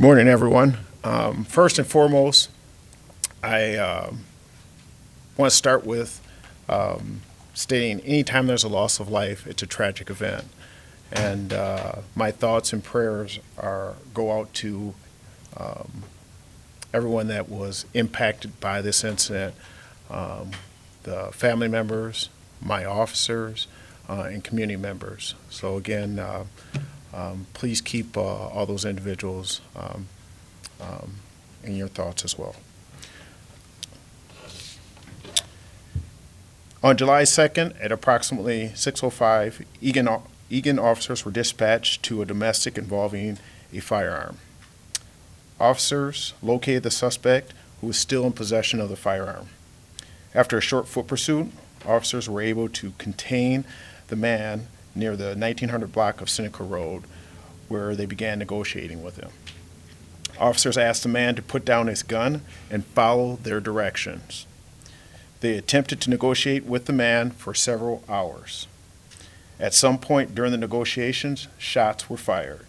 Morning, everyone. First and foremost, I want to start with stating anytime there's a loss of life, it's a tragic event. And my thoughts and prayers go out to everyone that was impacted by this incident, the family members, my officers, and community members. So again, please keep all those individuals in your thoughts as well. On July 2nd at approximately 6:05, Eagan officers were dispatched to a domestic involving a firearm. Officers located the suspect, who was still in possession of the firearm. After a short foot pursuit, officers were able to contain the man near the 1900 block of Seneca Road, where they began negotiating with him. Officers asked the man to put down his gun and follow their directions. They attempted to negotiate with the man for several hours. At some point during the negotiations, shots were fired.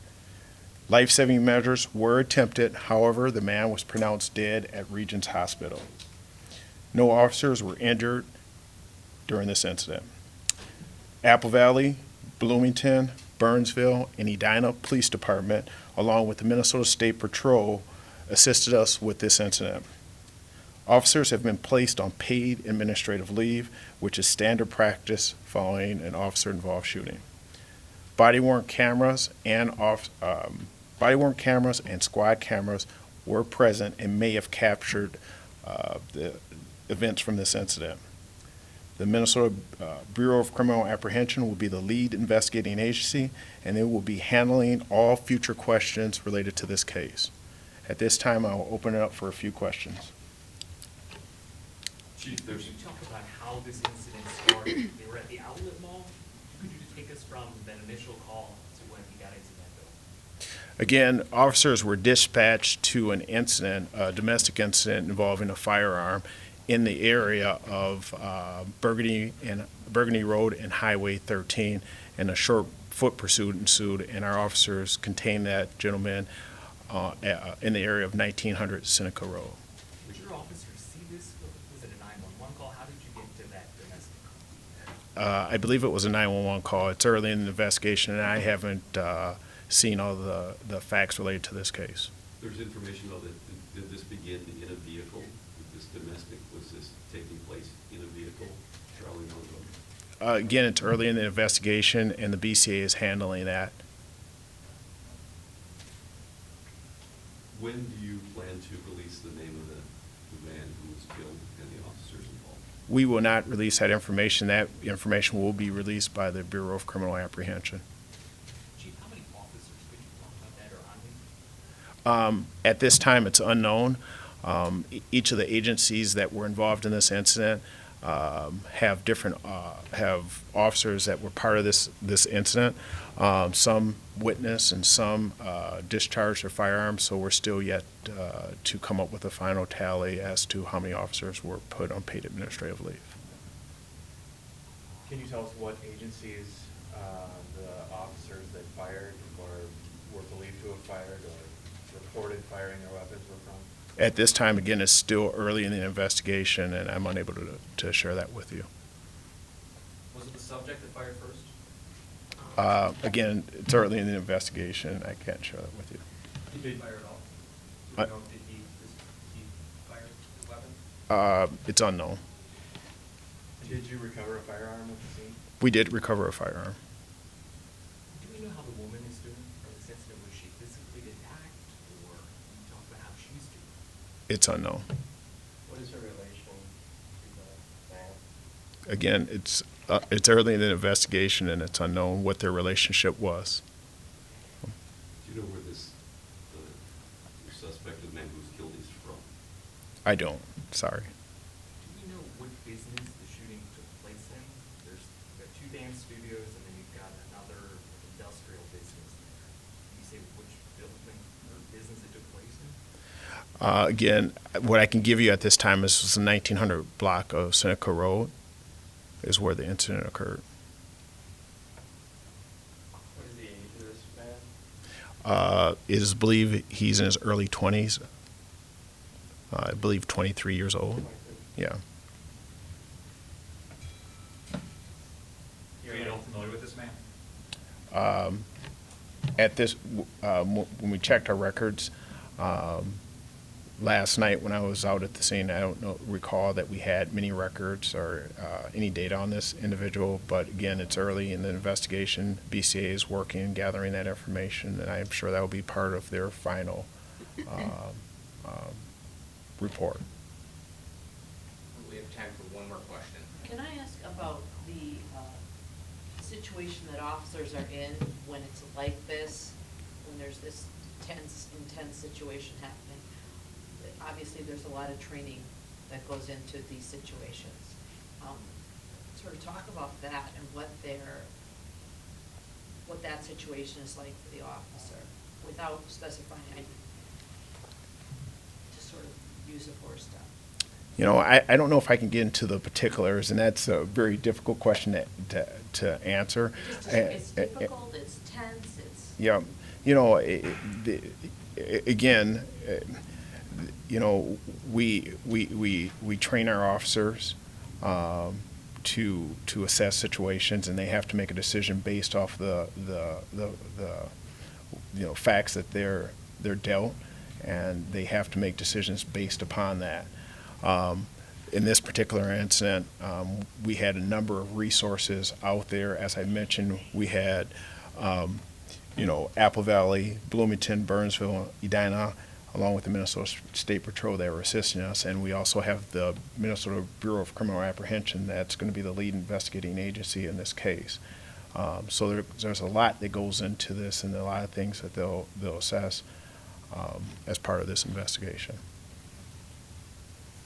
Life-saving measures were attempted, however, the man was pronounced dead at Regents Hospital. No officers were injured during this incident. Apple Valley, Bloomington, Burnsville, and Eagan Police Department, along with the Minnesota State Patrol, assisted us with this incident. Officers have been placed on paid administrative leave, which is standard practice following an officer-involved shooting. Body-worn cameras and squad cameras were present and may have captured the events from this incident. The Minnesota Bureau of Criminal Apprehension will be the lead investigating agency, and they will be handling all future questions related to this case. At this time, I will open it up for a few questions. Chief, could you talk about how this incident started? They were at the outlet mall. Could you just take us from that initial call to when he got into that building? Again, officers were dispatched to an incident, a domestic incident involving a firearm in the area of Burgundy Road and Highway 13, and a short foot pursuit ensued, and our officers contained that gentleman in the area of 1900 Seneca Road. Did your officers see this? Was it a 911 call? How did you get to that domestic call? I believe it was a 911 call. It's early in the investigation, and I haven't seen all the facts related to this case. There's information, though, that did this begin in a vehicle? This domestic, was this taking place in a vehicle traveling on the road? Again, it's early in the investigation, and the BCA is handling that. When do you plan to release the name of the man who was killed and the officers involved? We will not release that information. That information will be released by the Bureau of Criminal Apprehension. Chief, how many officers could you talk about that are on leave? At this time, it's unknown. Each of the agencies that were involved in this incident have officers that were part of this incident. Some witnessed and some discharged their firearms, so we're still yet to come up with a final tally as to how many officers were put on paid administrative leave. Can you tell us what agencies the officers that fired or were believed to have fired or reported firing their weapons were from? At this time, again, it's still early in the investigation, and I'm unable to share that with you. Was it the subject that fired first? Again, it's early in the investigation. I can't share that with you. Did he fire at all? Do you know, did he fire his weapon? It's unknown. Did you recover a firearm at the scene? We did recover a firearm. Do we know how the woman is doing from this incident? Was she physically attacked, or can you talk about how she's doing? It's unknown. What is her relation to the man? Again, it's early in the investigation, and it's unknown what their relationship was. Do you know where the suspected man who was killed is from? I don't. Sorry. Do we know what business the shooting took place in? You've got two dance studios, and then you've got another industrial business there. Can you say which building or business it took place in? Again, what I can give you at this time is the 1900 block of Seneca Road is where the incident occurred. What is the age of this It is believed he's in his early 20s. I believe 23 years old. Yeah. Are you at all familiar with this man? At this, when we checked our records, last night when I was out at the scene, I don't recall that we had many records or any data on this individual, but again, it's early in the investigation. BCA is working and gathering that information, and I'm sure that will be part of their final report. We have time for one more question. Can I ask about the situation that officers are in when it's like this, when there's this intense situation happening? Obviously, there's a lot of training that goes into these situations. Sort of talk about that and what that situation is like for the officer, without specifying. Just sort of use the force stuff. You know, I don't know if I can get into the particulars, and that's a very difficult question to answer. It's difficult, it's tense, it's. Yeah, you know, again, you know, we train our officers to assess situations, and they have to make a decision based off the you know, facts that they're dealt, and they have to make decisions based upon that. In this particular incident, we had a number of resources out there. As I mentioned, we had, you know, Apple Valley, Bloomington, Burnsville, Edina, along with the Minnesota State Patrol that were assisting us. And we also have the Minnesota Bureau of Criminal Apprehension that's going to be the lead investigating agency in this case. So there's a lot that goes into this, and a lot of things that they'll assess as part of this investigation.